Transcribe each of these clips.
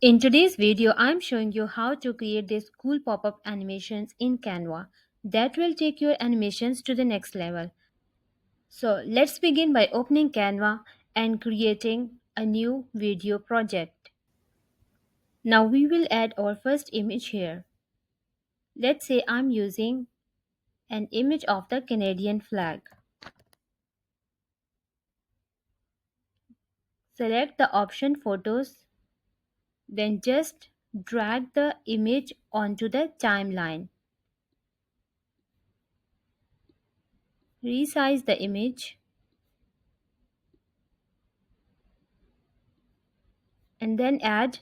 In today's video, I'm showing you how to create these cool pop-up animations in Canva that will take your animations to the next level. So let's begin by opening Canva and creating a new video project. Now we will add our first image here. Let's say I'm using an image of the Canadian flag. Select the option Photos, then just drag the image onto the timeline. Resize the image and then add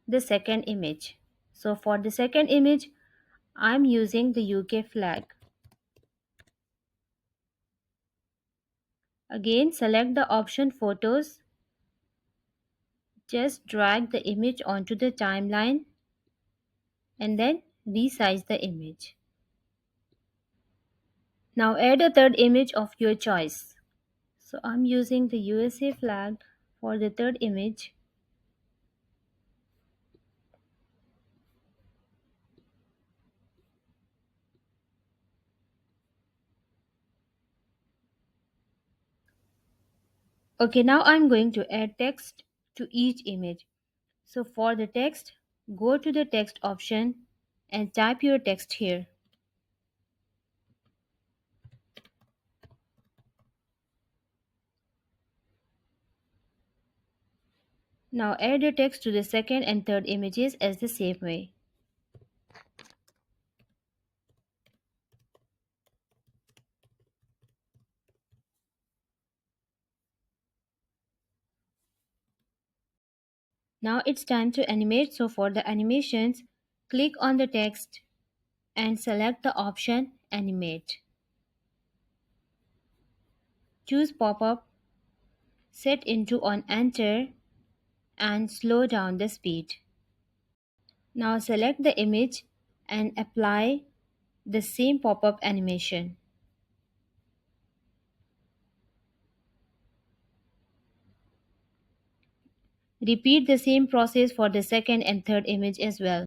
the second image. So for the second image, I'm using the UK flag. Again, select the option Photos. Just drag the image onto the timeline and then resize the image. Now add a third image of your choice. So I'm using the USA flag for the third image. Okay, now I'm going to add text to each image. So for the text, go to the text option and type your text here. Now add the text to the second and third images as the same way. Now it's time to animate. So for the animations, click on the text and select the option Animate. Choose Pop-up, set into on Enter and slow down the speed. Now select the image and apply the same pop-up animation. Repeat the same process for the second and third image as well.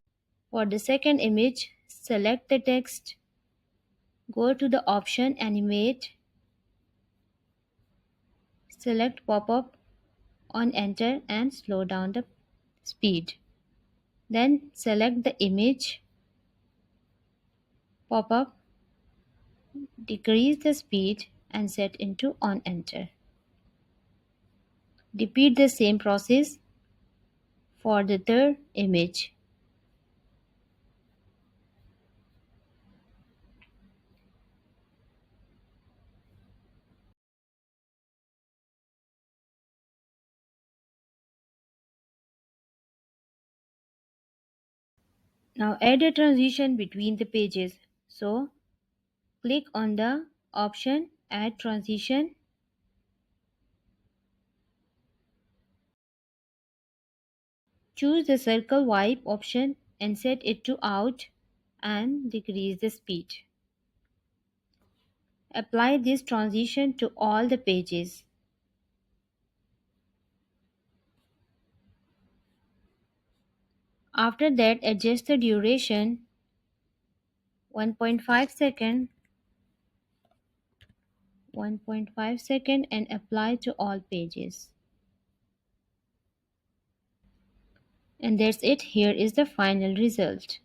For the second image, select the text, go to the option Animate, select Pop-up on Enter and slow down the speed. Then select the image, Pop-up, decrease the speed and set into on Enter. Repeat the same process for the third image. Now add a transition between the pages. So click on the option Add Transition. Choose the circle wipe option and set it to out and decrease the speed. Apply this transition to all the pages. After that, adjust the duration 1.5 second, 1.5 second and apply to all pages. And that's it. Here is the final result.